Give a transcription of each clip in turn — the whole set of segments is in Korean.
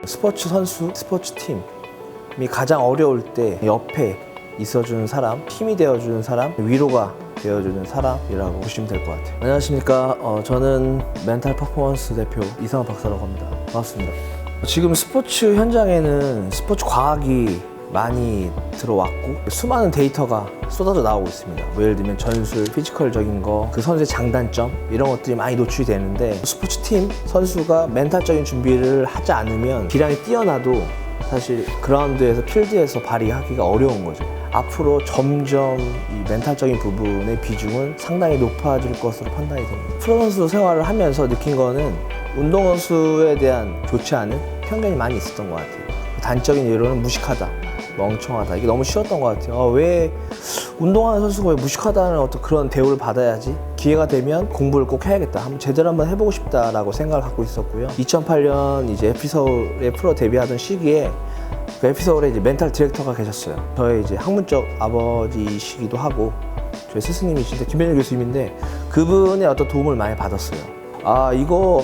스포츠 선수, 스포츠 팀이 가장 어려울 때 옆에 있어주는 사람, 힘이 되어주는 사람, 위로가 되어주는 사람이라고 보시면 될 것 같아요. 안녕하십니까. 저는 멘탈 퍼포먼스 대표 이상원 박사라고 합니다. 반갑습니다. 지금 스포츠 현장에는 스포츠 과학이 많이 들어왔고 수많은 데이터가 쏟아져 나오고 있습니다. 뭐 예를 들면 전술, 피지컬적인 거, 그 선수의 장단점 이런 것들이 많이 노출이 되는데 스포츠팀 선수가 멘탈적인 준비를 하지 않으면 기량이 뛰어나도 사실 그라운드에서 필드에서 발휘하기가 어려운 거죠. 앞으로 점점 이 멘탈적인 부분의 비중은 상당히 높아질 것으로 판단이 됩니다. 프로선수 생활을 하면서 느낀 거는 운동선수에 대한 좋지 않은 편견이 많이 있었던 것 같아요. 단적인 예로는 무식하다, 멍청하다, 이게 너무 쉬웠던 것 같아요. 왜 운동하는 선수가 왜 무식하다는 어떤 그런 대우를 받아야지, 기회가 되면 공부를 꼭 해야겠다, 한번 제대로 한번 해보고 싶다라고 생각을 갖고 있었고요. 2008년 이제 에피서울에 프로 데뷔하던 시기에 그 에피서울에 이제 멘탈 디렉터가 계셨어요. 저의 이제 학문적 아버지시기도 하고 저희 스승님이신데 김현일 교수님인데 그분의 어떤 도움을 많이 받았어요. 아, 이거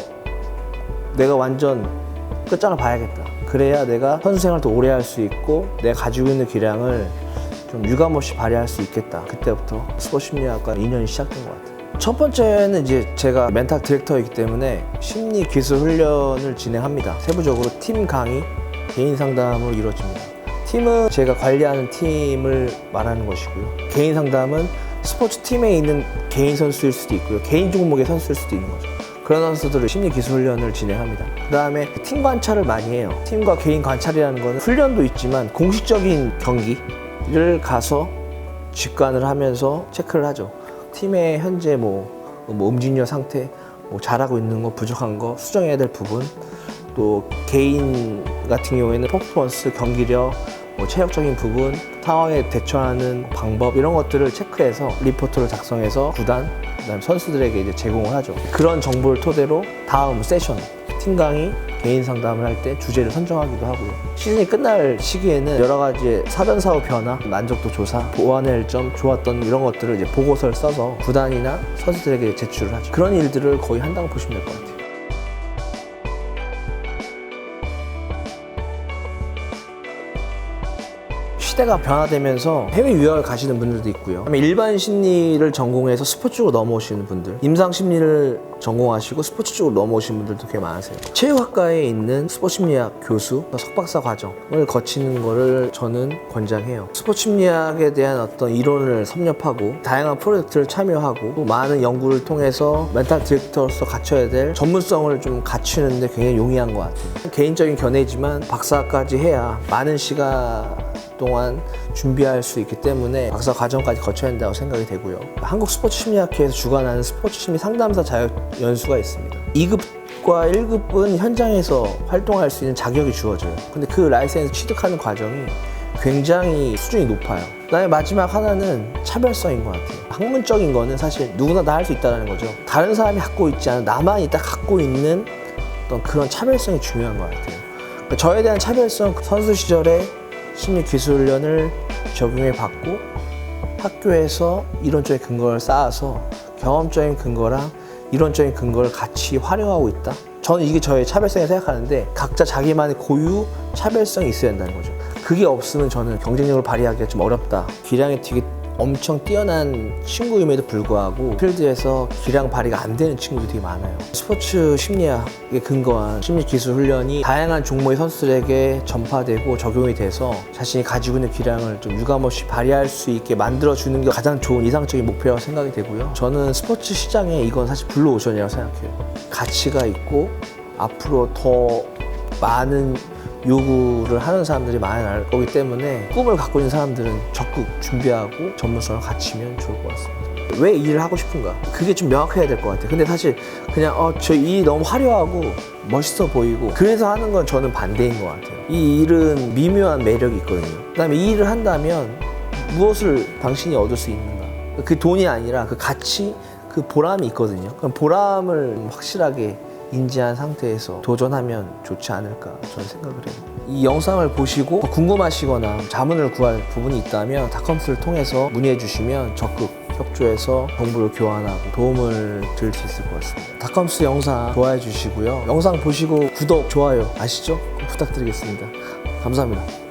내가 완전 끝장을 봐야겠다. 그래야 내가 선수 생활도 오래 할 수 있고 내가 가지고 있는 기량을 좀 유감없이 발휘할 수 있겠다. 그때부터 스포츠 심리학과 인연이 시작된 것 같아요. 첫 번째는 이제 제가 멘탈 디렉터이기 때문에 심리 기술 훈련을 진행합니다. 세부적으로 팀 강의, 개인 상담으로 이루어집니다. 팀은 제가 관리하는 팀을 말하는 것이고요. 개인 상담은 스포츠 팀에 있는 개인 선수일 수도 있고요. 개인 종목의 선수일 수도 있는 거죠. 그런 선수들을 심리 기술 훈련을 진행합니다. 그 다음에 팀 관찰을 많이 해요. 팀과 개인 관찰이라는 거는 훈련도 있지만 공식적인 경기를 가서 직관을 하면서 체크를 하죠. 팀의 현재 움직여 상태, 잘하고 있는 거, 부족한 거, 수정해야 될 부분, 또 개인 같은 경우에는 퍼포먼스, 경기력, 체력적인 부분, 상황에 대처하는 방법 이런 것들을 체크해서 리포트를 작성해서 구단, 그다음 선수들에게 이제 제공을 하죠. 그런 정보를 토대로 다음 세션, 팀 강의, 개인 상담을 할 때 주제를 선정하기도 하고요. 시즌이 끝날 시기에는 여러 가지 사전 사후 변화, 만족도 조사, 보완할 점, 좋았던 이런 것들을 이제 보고서를 써서 구단이나 선수들에게 제출을 하죠. 그런 일들을 거의 한다고 보시면 될 것 같아요. 시대가 변화되면서 해외 유학을 가시는 분들도 있고요. 일반 심리를 전공해서 스포츠 쪽으로 넘어오시는 분들, 임상 심리를 전공하시고 스포츠 쪽으로 넘어오시는 분들도 꽤 많으세요. 체육학과에 있는 스포츠 심리학 교수, 석박사 과정을 거치는 거를 저는 권장해요. 스포츠 심리학에 대한 어떤 이론을 섭렵하고 다양한 프로젝트를 참여하고 또 많은 연구를 통해서 멘탈 디렉터로서 갖춰야 될 전문성을 좀 갖추는데 굉장히 용이한 것 같아요. 개인적인 견해지만 박사까지 해야 많은 시간 동안 준비할 수 있기 때문에 박사 과정까지 거쳐야 한다고 생각이 되고요. 한국 스포츠 심리학회에서 주관하는 스포츠 심리 상담사 자격 연수가 있습니다. 2급과 1급은 현장에서 활동할 수 있는 자격이 주어져요. 근데 그 라이센스 취득하는 과정이 굉장히 수준이 높아요. 그다음에 마지막 하나는 차별성인 것 같아요. 학문적인 거는 사실 누구나 다 할 수 있다는 거죠. 다른 사람이 갖고 있지 않은 나만 딱 갖고 있는 어떤 그런 차별성이 중요한 것 같아요. 그러니까 저에 대한 차별성, 선수 시절에 심리 기술 훈련을 적용해 받고 학교에서 이론적인 근거를 쌓아서 경험적인 근거랑 이론적인 근거를 같이 활용하고 있다. 저는 이게 저의 차별성이라고 생각하는데 각자 자기만의 고유 차별성이 있어야 된다는 거죠. 그게 없으면 저는 경쟁력을 발휘하기가 좀 어렵다. 기량이 되게 엄청 뛰어난 친구임에도 불구하고 필드에서 기량 발휘가 안 되는 친구들이 되게 많아요. 스포츠 심리학에 근거한 심리 기술 훈련이 다양한 종목의 선수들에게 전파되고 적용이 돼서 자신이 가지고 있는 기량을 좀 유감없이 발휘할 수 있게 만들어주는 게 가장 좋은 이상적인 목표라고 생각이 되고요. 저는 스포츠 시장에 이건 사실 블루오션이라고 생각해요. 가치가 있고 앞으로 더 많은 요구를 하는 사람들이 많이 나올 거기 때문에 꿈을 갖고 있는 사람들은 적극 준비하고 전문성을 갖추면 좋을 것 같습니다. 왜 이 일을 하고 싶은가? 그게 좀 명확해야 될 것 같아요. 근데 사실 그냥 저 이 너무 화려하고 멋있어 보이고 그래서 하는 건 저는 반대인 것 같아요. 이 일은 미묘한 매력이 있거든요. 그다음에 이 일을 한다면 무엇을 당신이 얻을 수 있는가? 그 돈이 아니라 그 가치, 그 보람이 있거든요. 그럼 보람을 확실하게 인지한 상태에서 도전하면 좋지 않을까 저는 생각을 해요. 이 영상을 보시고 궁금하시거나 자문을 구할 부분이 있다면 닷컴스를 통해서 문의해 주시면 적극 협조해서 정보를 교환하고 도움을 드릴 수 있을 것 같습니다. 닷컴스 영상 좋아해 주시고요. 영상 보시고 구독, 좋아요 아시죠? 꼭 부탁드리겠습니다. 감사합니다.